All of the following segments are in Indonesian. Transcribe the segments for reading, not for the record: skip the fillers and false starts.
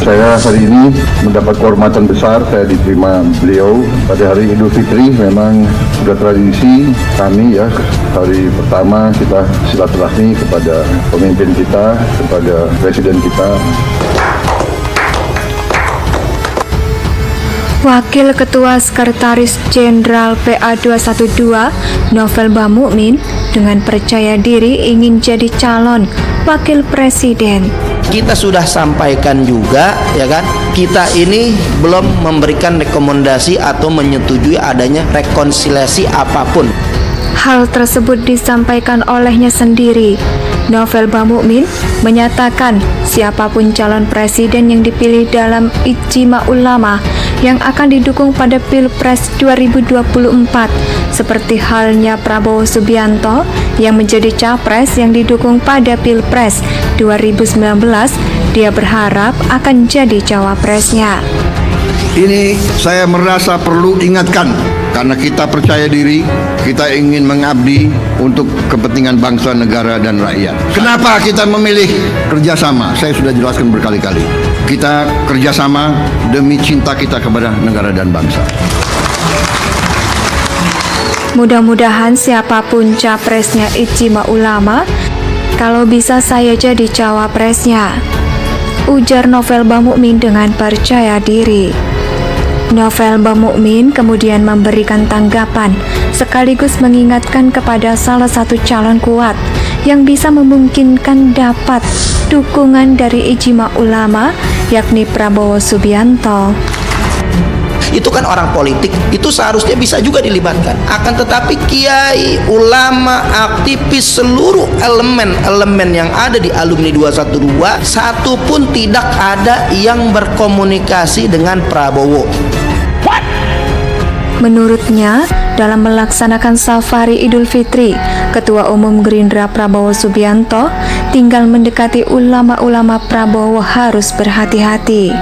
saya hari ini mendapat kehormatan besar saya diterima beliau pada hari Idul Fitri. Memang sudah tradisi kami ya, hari pertama kita silaturahmi kepada pemimpin kita, kepada presiden kita. Wakil Ketua Sekretaris Jenderal PA 212 Novel Bamukmin dengan percaya diri ingin jadi calon Wakil Presiden. Kita sudah sampaikan juga ya kan, kita ini belum memberikan rekomendasi atau menyetujui adanya rekonsiliasi apapun. Hal tersebut disampaikan olehnya sendiri. Novel Bamukmin menyatakan siapapun calon presiden yang dipilih dalam Ijtima Ulama yang akan didukung pada Pilpres 2024 seperti halnya Prabowo Subianto yang menjadi capres yang didukung pada Pilpres 2019, dia berharap akan jadi cawapresnya. Ini saya merasa perlu ingatkan, karena kita percaya diri, kita ingin mengabdi untuk kepentingan bangsa, negara, dan rakyat. Kenapa kita memilih kerjasama? Saya sudah jelaskan berkali-kali. Kita kerjasama demi cinta kita kepada negara dan bangsa. Mudah-mudahan siapapun capresnya Ijtima Ulama, kalau bisa saya jadi cawapresnya, ujar Novel Bamukmin dengan percaya diri. Novel Bamukmin kemudian memberikan tanggapan sekaligus mengingatkan kepada salah satu calon kuat yang bisa memungkinkan dapat dukungan dari Ijtima Ulama, yakni Prabowo Subianto. Itu kan orang politik, itu seharusnya bisa juga dilibatkan. Akan tetapi kiai, ulama, aktivis, seluruh elemen-elemen yang ada di alumni 212, satu pun tidak ada yang berkomunikasi dengan Prabowo. Menurutnya, dalam melaksanakan safari Idul Fitri, Ketua Umum Gerindra Prabowo Subianto tinggal mendekati ulama-ulama Prabowo harus berhati-hati.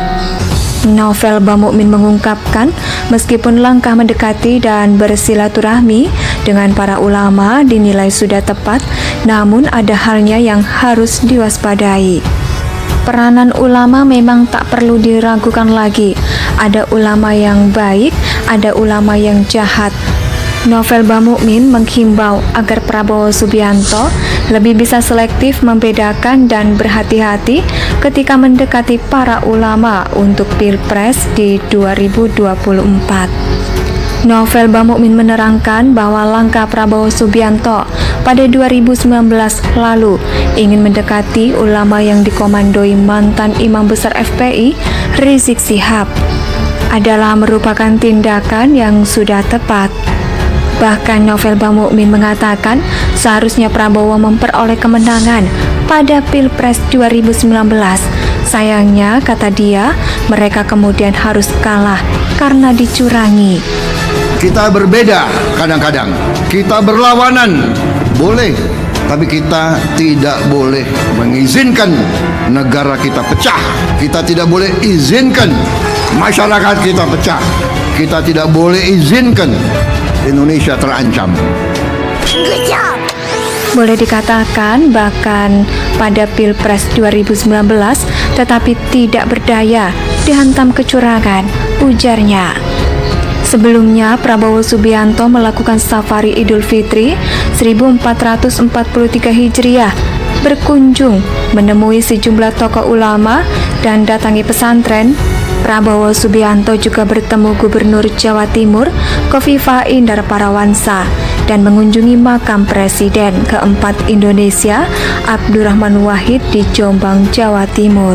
Novel Bamukmin mengungkapkan, meskipun langkah mendekati dan bersilaturahmi dengan para ulama dinilai sudah tepat, namun ada halnya yang harus diwaspadai. Peranan ulama memang tak perlu diragukan lagi. Ada ulama yang baik, ada ulama yang jahat. Novel Bamukmin menghimbau agar Prabowo Subianto lebih bisa selektif membedakan dan berhati-hati ketika mendekati para ulama untuk Pilpres di 2024. Novel Bamukmin menerangkan bahwa langkah Prabowo Subianto pada 2019 lalu ingin mendekati ulama yang dikomandoi mantan Imam Besar FPI Rizik Syihab adalah merupakan tindakan yang sudah tepat. Bahkan Novel Bamukmin mengatakan seharusnya Prabowo memperoleh kemenangan pada Pilpres 2019. Sayangnya, kata dia, mereka kemudian harus kalah karena dicurangi. Kita berbeda kadang-kadang, kita berlawanan, boleh, tapi kita tidak boleh mengizinkan negara kita pecah. Kita tidak boleh izinkan masyarakat kita pecah. Kita tidak boleh izinkan Indonesia terancam. Boleh dikatakan bahkan pada Pilpres 2019 tetapi tidak berdaya, dihantam kecurangan, ujarnya. Sebelumnya, Prabowo Subianto melakukan safari Idul Fitri 1443 Hijriah, berkunjung menemui sejumlah tokoh ulama dan datangi pesantren. Prabowo Subianto juga bertemu Gubernur Jawa Timur Khofifah Indar Parawansa dan mengunjungi makam Presiden keempat Indonesia Abdurrahman Wahid di Jombang, Jawa Timur.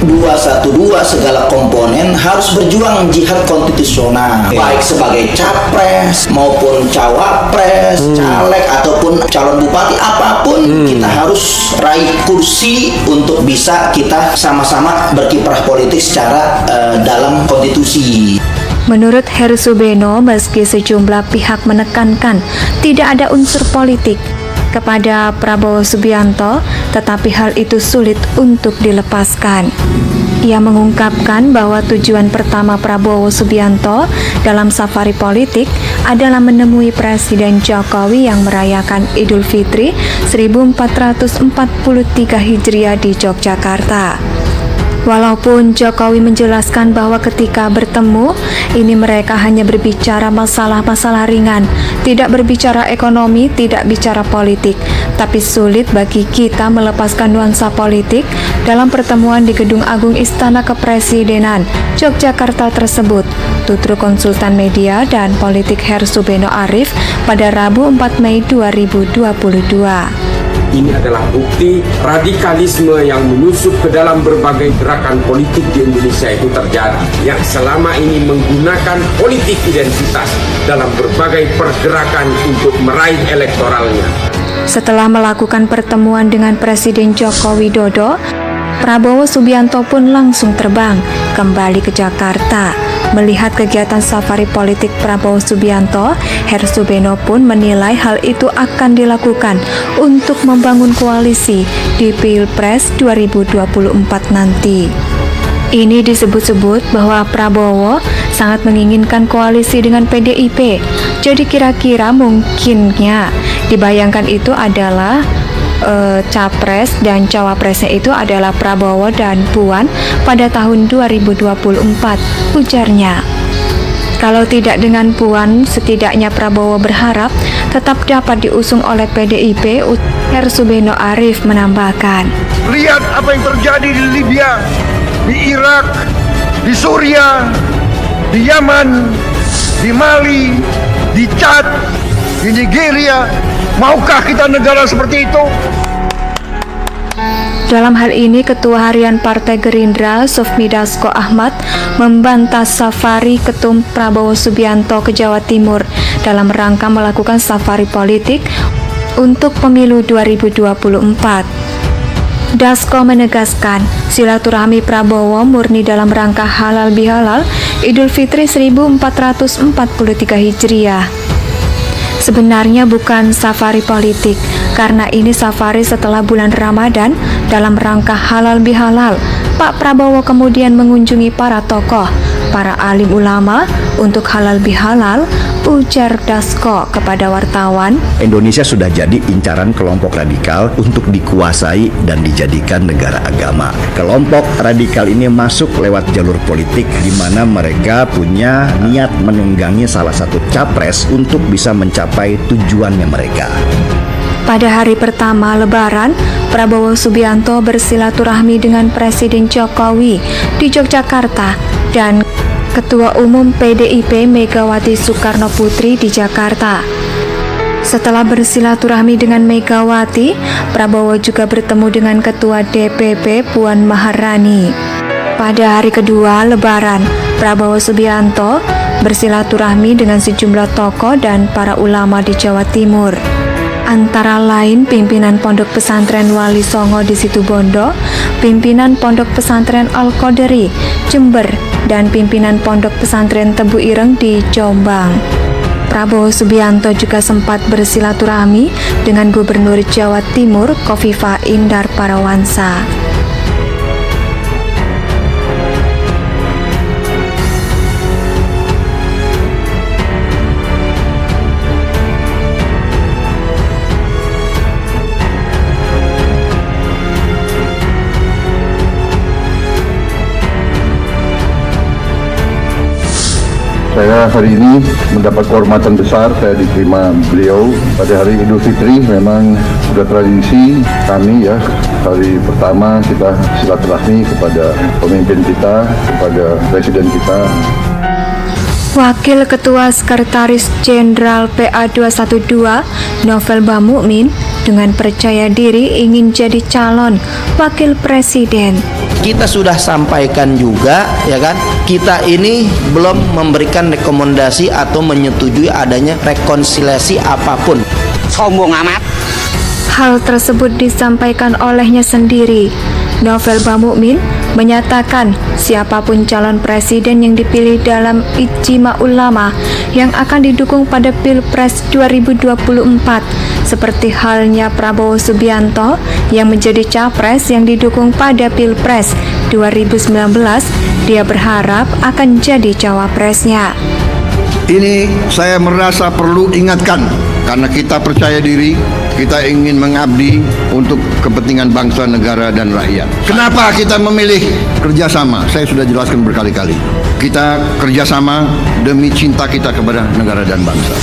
212 segala komponen harus berjuang jihad konstitusional, baik sebagai capres maupun cawapres, caleg ataupun calon bupati, apapun kita harus raih kursi untuk bisa kita sama-sama berkiprah politik secara dalam konstitusi. Menurut Heru Subeno, meski sejumlah pihak menekankan tidak ada unsur politik kepada Prabowo Subianto, tetapi hal itu sulit untuk dilepaskan. Ia mengungkapkan bahwa tujuan pertama Prabowo Subianto dalam safari politik adalah menemui Presiden Jokowi yang merayakan Idul Fitri 1443 Hijriah di Yogyakarta. Walaupun Jokowi menjelaskan bahwa ketika bertemu, ini mereka hanya berbicara masalah-masalah ringan, tidak berbicara ekonomi, tidak bicara politik. Tapi sulit bagi kita melepaskan nuansa politik dalam pertemuan di Gedung Agung Istana Kepresidenan, Yogyakarta tersebut, tutur konsultan media dan politik Hersubeno Arif pada Rabu 4 Mei 2022. Ini adalah bukti radikalisme yang menyusup ke dalam berbagai gerakan politik di Indonesia itu terjadi, yang selama ini menggunakan politik identitas dalam berbagai pergerakan untuk meraih elektoralnya. Setelah melakukan pertemuan dengan Presiden Joko Widodo, Prabowo Subianto pun langsung terbang kembali ke Jakarta. Melihat kegiatan safari politik Prabowo Subianto, Hersubeno pun menilai hal itu akan dilakukan untuk membangun koalisi di Pilpres 2024 nanti. Ini disebut-sebut bahwa Prabowo sangat menginginkan koalisi dengan PDIP. Jadi kira-kira mungkinnya dibayangkan itu adalah capres dan cawapresnya itu adalah Prabowo dan Puan pada tahun 2024, ujarnya. Kalau tidak dengan Puan, setidaknya Prabowo berharap tetap dapat diusung oleh PDIP, Hersubeno Arif menambahkan. Lihat apa yang terjadi di Libya, di Irak, di Suriah, di Yaman, di Mali, di Chad, di Nigeria. Maukah kita negara seperti itu? Dalam hal ini, Ketua Harian Partai Gerindra, Sufmi Dasko Ahmad, membantah safari Ketum Prabowo Subianto ke Jawa Timur dalam rangka melakukan safari politik untuk pemilu 2024. Dasko menegaskan, silaturahmi Prabowo murni dalam rangka halal bihalal Idul Fitri 1443 Hijriah. Sebenarnya bukan safari politik, karena ini safari setelah bulan Ramadan dalam rangka halal bihalal. Pak Prabowo kemudian mengunjungi para tokoh, para alim ulama untuk halal bihalal, ujar Dasko kepada wartawan. Indonesia sudah jadi incaran kelompok radikal untuk dikuasai dan dijadikan negara agama. Kelompok radikal ini masuk lewat jalur politik di mana mereka punya niat menunggangi salah satu capres untuk bisa mencapai tujuannya mereka. Pada hari pertama Lebaran, Prabowo Subianto bersilaturahmi dengan Presiden Jokowi di Yogyakarta dan Ketua Umum PDIP Megawati Soekarno Putri di Jakarta. Setelah bersilaturahmi dengan Megawati, Prabowo juga bertemu dengan Ketua DPP Puan Maharani. Pada hari kedua Lebaran, Prabowo Subianto bersilaturahmi dengan sejumlah tokoh dan para ulama di Jawa Timur. Antara lain pimpinan Pondok Pesantren Wali Songo di Situbondo, pimpinan Pondok Pesantren Al-Qadari, Jember, dan pimpinan Pondok Pesantren Tebu Ireng di Jombang. Prabowo Subianto juga sempat bersilaturahmi dengan Gubernur Jawa Timur Khofifah Indar Parawansa. Saya hari ini mendapat kehormatan besar, saya diterima beliau pada hari Idul Fitri. Memang sudah tradisi kami ya, hari pertama kita silaturahmi kepada pemimpin kita, kepada presiden kita. Wakil Ketua Sekretaris Jenderal PA212, Novel Bamukmin, dengan percaya diri ingin jadi calon wakil presiden. Kita sudah sampaikan juga, ya kan, kita ini belum memberikan rekomendasi atau menyetujui adanya rekonsiliasi apapun. Sombong amat. Hal tersebut disampaikan olehnya sendiri. Novel Bamukmin menyatakan siapapun calon presiden yang dipilih dalam Ijtima Ulama yang akan didukung pada Pilpres 2024, seperti halnya Prabowo Subianto yang menjadi capres yang didukung pada Pilpres 2019, dia berharap akan jadi cawapresnya. Ini saya merasa perlu ingatkan Karena kita percaya diri, kita ingin mengabdi untuk kepentingan bangsa, negara, dan rakyat. Kenapa kita memilih kerjasama? Saya sudah jelaskan berkali-kali. Kita kerjasama demi cinta kita kepada negara dan bangsa.